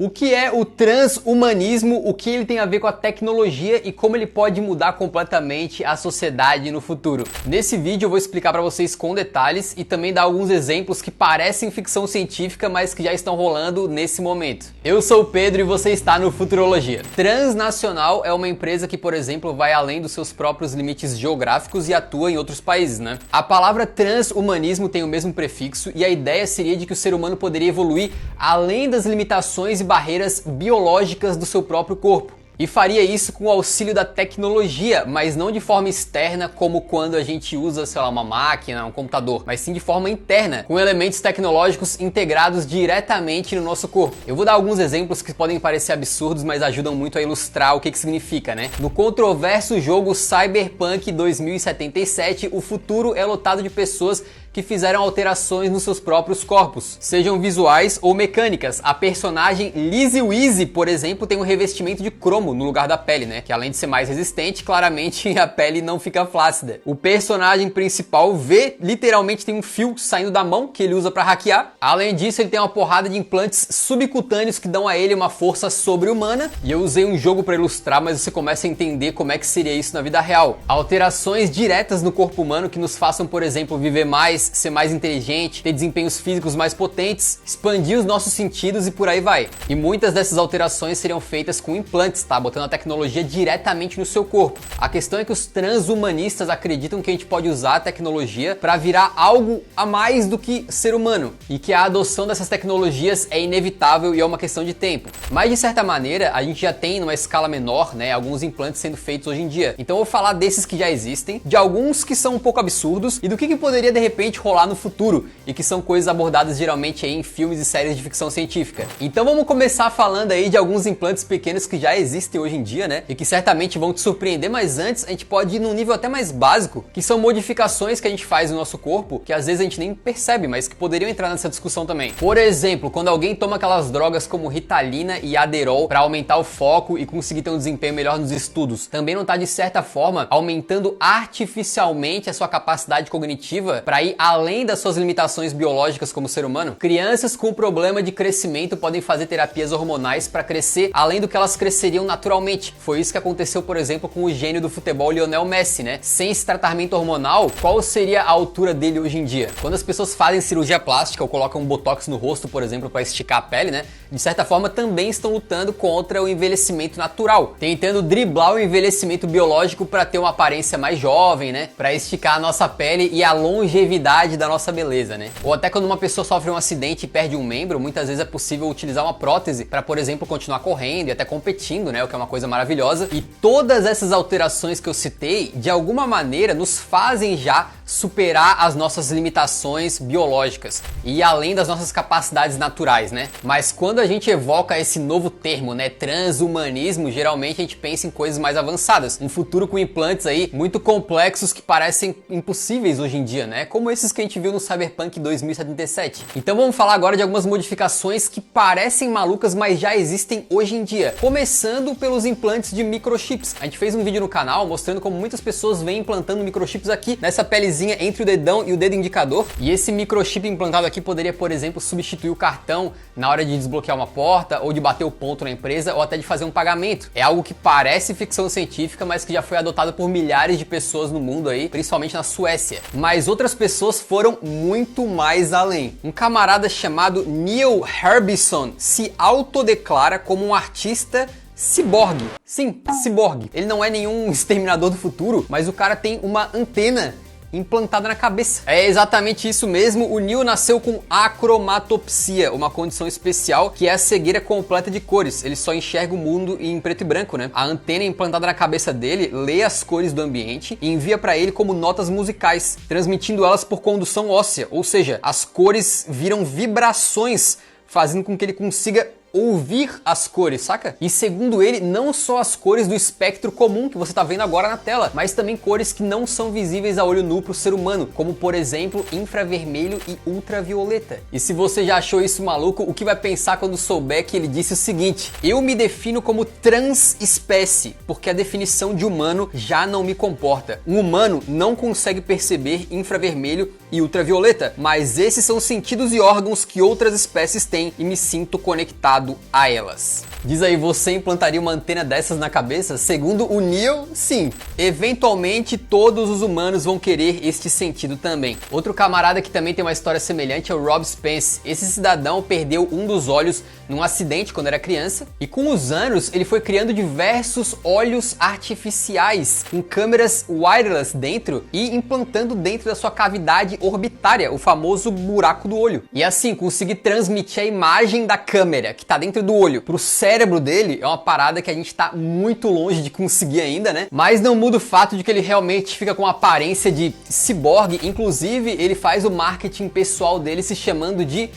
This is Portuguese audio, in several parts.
O que é o transhumanismo, o que ele tem a ver com a tecnologia e como ele pode mudar completamente a sociedade no futuro. Nesse vídeo eu vou explicar para vocês com detalhes e também dar alguns exemplos que parecem ficção científica, mas que já estão rolando nesse momento. Eu sou o Pedro e você está no Futurologia. Transnacional é uma empresa que, por exemplo, vai além dos seus próprios limites geográficos e atua em outros países, né? A palavra transhumanismo tem o mesmo prefixo e a ideia seria de que o ser humano poderia evoluir além das limitações e barreiras biológicas do seu próprio corpo. E faria isso com o auxílio da tecnologia, mas não de forma externa como quando a gente usa, sei lá, uma máquina, um computador, mas sim de forma interna, com elementos tecnológicos integrados diretamente no nosso corpo. Eu vou dar alguns exemplos que podem parecer absurdos, mas ajudam muito a ilustrar o que significa, né? No controverso jogo Cyberpunk 2077, o futuro é lotado de pessoas que fizeram alterações nos seus próprios corpos, sejam visuais ou mecânicas. A personagem Lizzie Weezy, por exemplo, tem um revestimento de cromo no lugar da pele, né? Que além de ser mais resistente, claramente a pele não fica flácida. O personagem principal literalmente tem um fio saindo da mão que ele usa para hackear. Além disso, ele tem uma porrada de implantes subcutâneos que dão a ele uma força sobre-humana. E eu usei um jogo para ilustrar, mas você começa a entender como é que seria isso na vida real. Alterações diretas no corpo humano que nos façam, por exemplo, viver mais, ser mais inteligente, ter desempenhos físicos mais potentes, expandir os nossos sentidos e por aí vai. E muitas dessas alterações seriam feitas com implantes, tá? Botando a tecnologia diretamente no seu corpo. A questão é que os transhumanistas acreditam que a gente pode usar a tecnologia para virar algo a mais do que ser humano e que a adoção dessas tecnologias é inevitável e é uma questão de tempo. Mas de certa maneira, a gente já tem numa escala menor, né, alguns implantes sendo feitos hoje em dia. Então eu vou falar desses que já existem, de alguns que são um pouco absurdos e do que poderia de repente rolar no futuro e que são coisas abordadas geralmente aí em filmes e séries de ficção científica. Então vamos começar falando aí de alguns implantes pequenos que já existem hoje em dia, né? E que certamente vão te surpreender, mas antes a gente pode ir num nível até mais básico, que são modificações que a gente faz no nosso corpo, que às vezes a gente nem percebe, mas que poderiam entrar nessa discussão também. Por exemplo, quando alguém toma aquelas drogas como Ritalina e Adderall para aumentar o foco e conseguir ter um desempenho melhor nos estudos, também não está de certa forma aumentando artificialmente a sua capacidade cognitiva para ir além das suas limitações biológicas como ser humano? Crianças com problema de crescimento podem fazer terapias hormonais para crescer além do que elas cresceriam naturalmente. Foi isso que aconteceu, por exemplo, com o gênio do futebol Lionel Messi, né? Sem esse tratamento hormonal, qual seria a altura dele hoje em dia? Quando as pessoas fazem cirurgia plástica ou colocam um botox no rosto, por exemplo, para esticar a pele, né? De certa forma também estão lutando contra o envelhecimento natural, tentando driblar o envelhecimento biológico para ter uma aparência mais jovem, né? Para esticar a nossa pele e a longevidade da nossa beleza, né? Ou até quando uma pessoa sofre um acidente e perde um membro, muitas vezes é possível utilizar uma prótese para, por exemplo, continuar correndo e até competindo, né? O que é uma coisa maravilhosa. E todas essas alterações que eu citei, de alguma maneira, nos fazem já superar as nossas limitações biológicas e além das nossas capacidades naturais, né? Mas quando a gente evoca esse novo termo, né, transhumanismo, geralmente a gente pensa em coisas mais avançadas, um futuro com implantes aí muito complexos que parecem impossíveis hoje em dia, né? Como esses que a gente viu no Cyberpunk 2077. Então vamos falar agora de algumas modificações que parecem malucas, mas já existem hoje em dia. Começando pelos implantes de microchips. A gente fez um vídeo no canal mostrando como muitas pessoas vêm implantando microchips aqui nessa pelezinha entre o dedão e o dedo indicador. E esse microchip implantado aqui poderia, por exemplo, substituir o cartão na hora de desbloquear uma porta ou de bater o ponto na empresa ou até de fazer um pagamento. É algo que parece ficção científica, mas que já foi adotado por milhares de pessoas no mundo aí, principalmente na Suécia. Mas outras pessoas foram muito mais além. Um camarada chamado Neil Harbisson se autodeclara como um artista ciborgue. Sim, ciborgue. Ele não é nenhum exterminador do futuro, mas o cara tem uma antena implantada na cabeça. É exatamente isso mesmo, o Neil nasceu com acromatopsia, uma condição especial que é a cegueira completa de cores. Ele só enxerga o mundo em preto e branco, né? A antena implantada na cabeça dele lê as cores do ambiente e envia para ele como notas musicais, transmitindo elas por condução óssea, ou seja, as cores viram vibrações, fazendo com que ele consiga ouvir as cores, saca? E segundo ele, não só as cores do espectro comum que você tá vendo agora na tela, mas também cores que não são visíveis a olho nu pro ser humano, como por exemplo, infravermelho e ultravioleta. E se você já achou isso maluco, o que vai pensar quando souber que ele disse o seguinte: eu me defino como transespécie, porque a definição de humano já não me comporta. Um humano não consegue perceber infravermelho e ultravioleta, mas esses são sentidos e órgãos que outras espécies têm e me sinto conectado a elas. Diz aí, você implantaria uma antena dessas na cabeça? Segundo o Neil, sim. Eventualmente todos os humanos vão querer este sentido também. Outro camarada que também tem uma história semelhante é o Rob Spence. Esse cidadão perdeu um dos olhos num acidente quando era criança e com os anos ele foi criando diversos olhos artificiais com câmeras wireless dentro e implantando dentro da sua cavidade orbitária, o famoso buraco do olho. E assim, conseguir transmitir a imagem da câmera que está dentro do olho para o cérebro dele é uma parada que a gente tá muito longe de conseguir ainda, né? Mas não muda o fato de que ele realmente fica com a aparência de ciborgue. Inclusive, ele faz o marketing pessoal dele se chamando de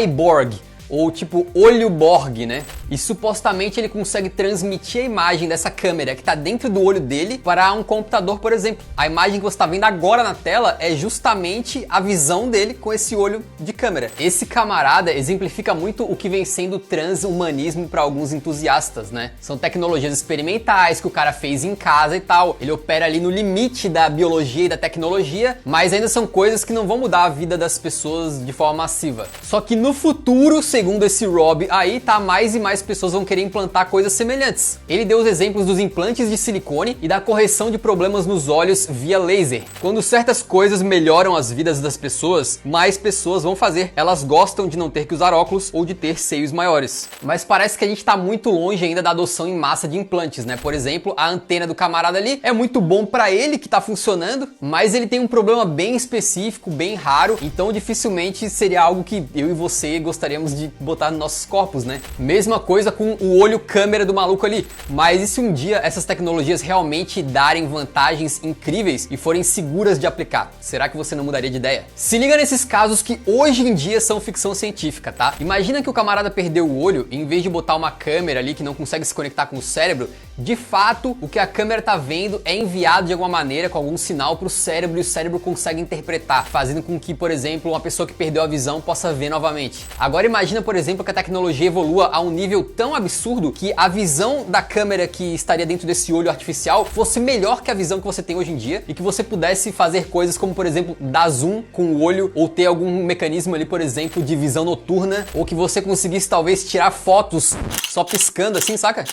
iBorg, ou tipo olho Borg, né? E supostamente ele consegue transmitir a imagem dessa câmera que está dentro do olho dele para um computador, por exemplo. A imagem que você está vendo agora na tela é justamente a visão dele com esse olho de câmera. Esse camarada exemplifica muito o que vem sendo transhumanismo para alguns entusiastas, né? São tecnologias experimentais que o cara fez em casa e tal. Ele opera ali no limite da biologia e da tecnologia, mas ainda são coisas que não vão mudar a vida das pessoas de forma massiva. Só que no futuro, segundo esse Rob aí, tá, mais e mais pessoas vão querer implantar coisas semelhantes. Ele deu os exemplos dos implantes de silicone e da correção de problemas nos olhos via laser. Quando certas coisas melhoram as vidas das pessoas, mais pessoas vão fazer. Elas gostam de não ter que usar óculos ou de ter seios maiores. Mas parece que a gente tá muito longe ainda da adoção em massa de implantes, né? Por exemplo, a antena do camarada ali é muito bom para ele que tá funcionando, mas ele tem um problema bem específico, bem raro, então dificilmente seria algo que eu e você gostaríamos de botar nos nossos corpos, né? Mesma coisa com o olho câmera do maluco ali. Mas e se um dia essas tecnologias realmente darem vantagens incríveis e forem seguras de aplicar? Será que você não mudaria de ideia? Se liga nesses casos que hoje em dia são ficção científica, tá? Imagina que o camarada perdeu o olho e em vez de botar uma câmera ali que não consegue se conectar com o cérebro, de fato, o que a câmera tá vendo é enviado de alguma maneira com algum sinal pro cérebro e o cérebro consegue interpretar, fazendo com que, por exemplo, uma pessoa que perdeu a visão possa ver novamente. Agora imagina, por exemplo, que a tecnologia evolua a um nível tão absurdo que a visão da câmera que estaria dentro desse olho artificial fosse melhor que a visão que você tem hoje em dia e que você pudesse fazer coisas como, por exemplo, dar zoom com o olho ou ter algum mecanismo ali, por exemplo, de visão noturna, ou que você conseguisse talvez tirar fotos só piscando assim, saca?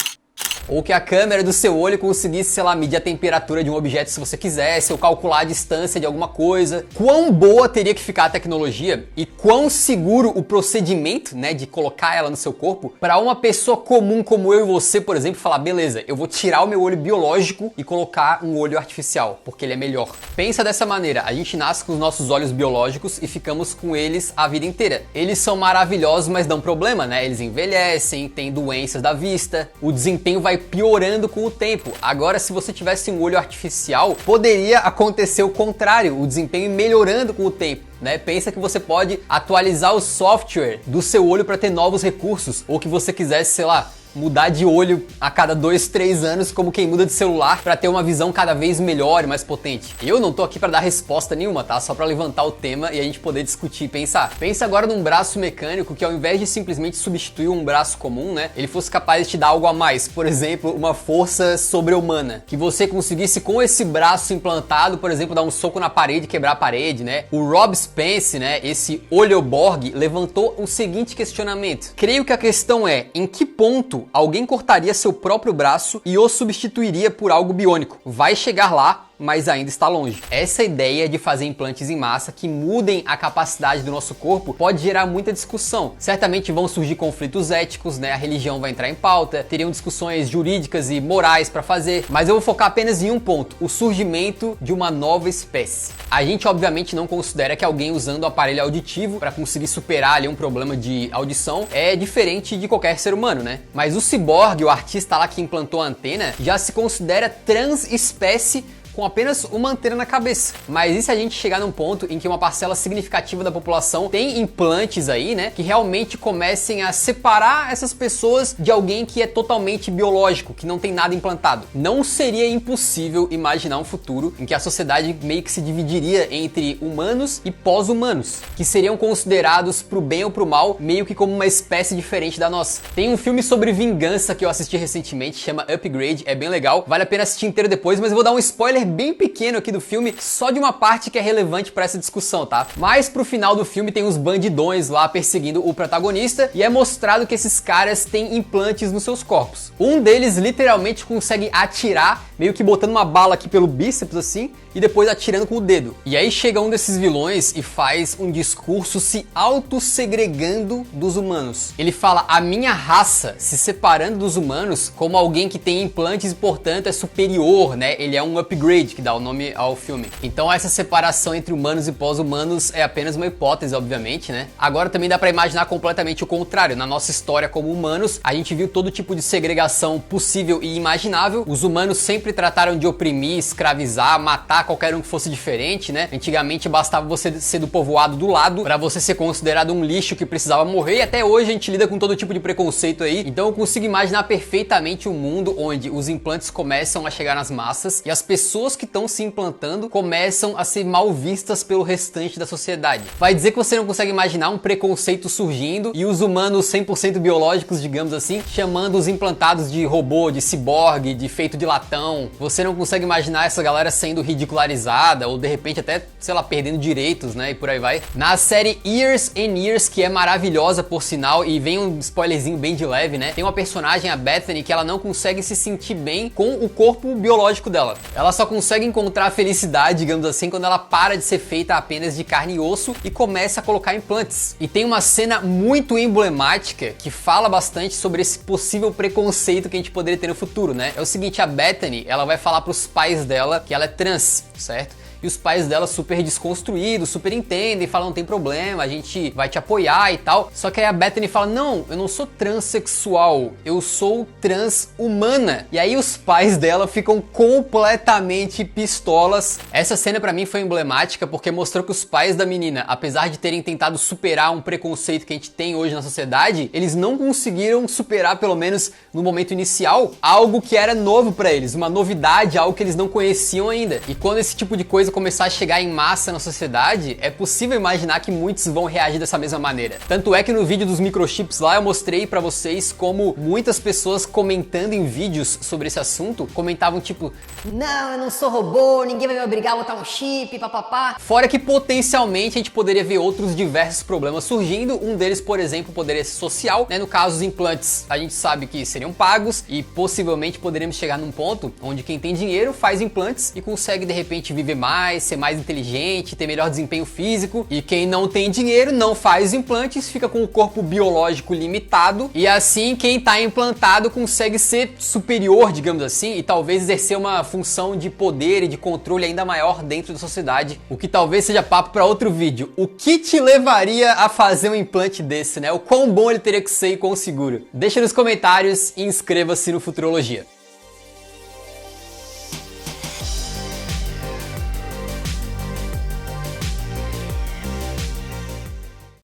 Ou que a câmera do seu olho conseguisse, sei lá, medir a temperatura de um objeto se você quisesse, ou calcular a distância de alguma coisa. Quão boa teria que ficar a tecnologia e quão seguro o procedimento, né, de colocar ela no seu corpo, para uma pessoa comum como eu e você, por exemplo, falar, beleza, eu vou tirar o meu olho biológico e colocar um olho artificial, porque ele é melhor. Pensa dessa maneira, a gente nasce com os nossos olhos biológicos e ficamos com eles a vida inteira. Eles são maravilhosos, mas dão problema, né? Eles envelhecem, têm doenças da vista, o desempenho vai piorando com o tempo. Agora, se você tivesse um olho artificial, poderia acontecer o contrário, o desempenho melhorando com o tempo, né? Pensa que você pode atualizar o software do seu olho para ter novos recursos, ou que você quisesse, sei lá, mudar de olho a cada 2, 3 anos, como quem muda de celular, para ter uma visão cada vez melhor e mais potente. Eu não tô aqui para dar resposta nenhuma, tá? Só para levantar o tema e a gente poder discutir e pensar. Pensa agora num braço mecânico que, ao invés de simplesmente substituir um braço comum, né, ele fosse capaz de te dar algo a mais. Por exemplo, uma força sobre-humana. Que você conseguisse, com esse braço implantado, por exemplo, dar um soco na parede, quebrar a parede, né? O Rob Spence, né, esse olho Borg, levantou o seguinte questionamento. Creio que a questão é, em que ponto alguém cortaria seu próprio braço e o substituiria por algo biônico? Vai chegar lá, mas ainda está longe. Essa ideia de fazer implantes em massa que mudem a capacidade do nosso corpo pode gerar muita discussão. Certamente vão surgir conflitos éticos, né? A religião vai entrar em pauta, teriam discussões jurídicas e morais para fazer, mas eu vou focar apenas em um ponto: o surgimento de uma nova espécie. A gente obviamente não considera que alguém usando o aparelho auditivo para conseguir superar ali um problema de audição é diferente de qualquer ser humano, né? Mas o ciborgue, o artista lá que implantou a antena, já se considera transespécie com apenas uma antena na cabeça. Mas e se a gente chegar num ponto em que uma parcela significativa da população tem implantes aí, né, que realmente comecem a separar essas pessoas de alguém que é totalmente biológico, que não tem nada implantado? Não seria impossível imaginar um futuro em que a sociedade meio que se dividiria entre humanos e pós-humanos, que seriam considerados pro bem ou pro mal, meio que como uma espécie diferente da nossa. Tem um filme sobre vingança que eu assisti recentemente, chama Upgrade, é bem legal, vale a pena assistir inteiro depois, mas eu vou dar um spoiler spoiler bem pequeno aqui do filme, só de uma parte que é relevante para essa discussão, tá? Mas pro final do filme tem os bandidões lá perseguindo o protagonista e é mostrado que esses caras têm implantes nos seus corpos. Um deles literalmente consegue atirar, meio que botando uma bala aqui pelo bíceps assim, e depois atirando com o dedo. E aí chega um desses vilões e faz um discurso se auto-segregando dos humanos. Ele fala a minha raça se separando dos humanos como alguém que tem implantes e portanto é superior, né? Ele é um upgrade, que dá o nome ao filme. Então essa separação entre humanos e pós-humanos é apenas uma hipótese, obviamente, né? Agora também dá pra imaginar completamente o contrário. Na nossa história como humanos, a gente viu todo tipo de segregação possível e imaginável. Os humanos sempre trataram de oprimir, escravizar, matar qualquer um que fosse diferente, né? Antigamente bastava você ser do povoado do lado pra você ser considerado um lixo que precisava morrer, e até hoje a gente lida com todo tipo de preconceito aí. Então eu consigo imaginar perfeitamente um mundo onde os implantes começam a chegar nas massas e as pessoas que estão se implantando começam a ser mal vistas pelo restante da sociedade. Vai dizer que você não consegue imaginar um preconceito surgindo e os humanos 100% biológicos, digamos assim, chamando os implantados de robô, de ciborgue, de feito de latão. Você não consegue imaginar essa galera sendo ridicularizada ou de repente até, sei lá, perdendo direitos, né, e por aí vai. Na série Years and Years, que é maravilhosa por sinal, e vem um spoilerzinho bem de leve, né, tem uma personagem, a Bethany, que ela não consegue se sentir bem com o corpo biológico dela. Ela só consegue encontrar felicidade, digamos assim, quando ela para de ser feita apenas de carne e osso e começa a colocar implantes. E tem uma cena muito emblemática que fala bastante sobre esse possível preconceito que a gente poderia ter no futuro, né? É o seguinte, a Bethany, ela vai falar pros pais dela que ela é trans, certo? E os pais dela super desconstruídos, super entendem, falam, não tem problema, a gente vai te apoiar e tal. Só que aí a Bethany fala, não, eu não sou transexual, eu sou transhumana. E aí os pais dela ficam completamente pistolas. Essa cena pra mim foi emblemática porque mostrou que os pais da menina, apesar de terem tentado superar um preconceito que a gente tem hoje na sociedade, eles não conseguiram superar, pelo menos no momento inicial, algo que era novo pra eles, uma novidade, algo que eles não conheciam ainda. E quando esse tipo de coisa começar a chegar em massa na sociedade, é possível imaginar que muitos vão reagir dessa mesma maneira. Tanto é que no vídeo dos microchips lá eu mostrei pra vocês como muitas pessoas comentando em vídeos sobre esse assunto, comentavam tipo, não, eu não sou robô, ninguém vai me obrigar a botar um chip, papapá. Fora que potencialmente a gente poderia ver outros diversos problemas surgindo, um deles, por exemplo, poderia ser social, né? No caso, os implantes, a gente sabe que seriam pagos e possivelmente poderíamos chegar num ponto onde quem tem dinheiro faz implantes e consegue de repente viver mais, ser mais inteligente, ter melhor desempenho físico, e quem não tem dinheiro não faz implantes, fica com o corpo biológico limitado, e assim quem tá implantado consegue ser superior, digamos assim, e talvez exercer uma função de poder e de controle ainda maior dentro da sociedade, o que talvez seja papo para outro vídeo. O que te levaria a fazer um implante desse, né? O quão bom ele teria que ser e quão seguro? Deixa nos comentários e inscreva-se no Futurologia.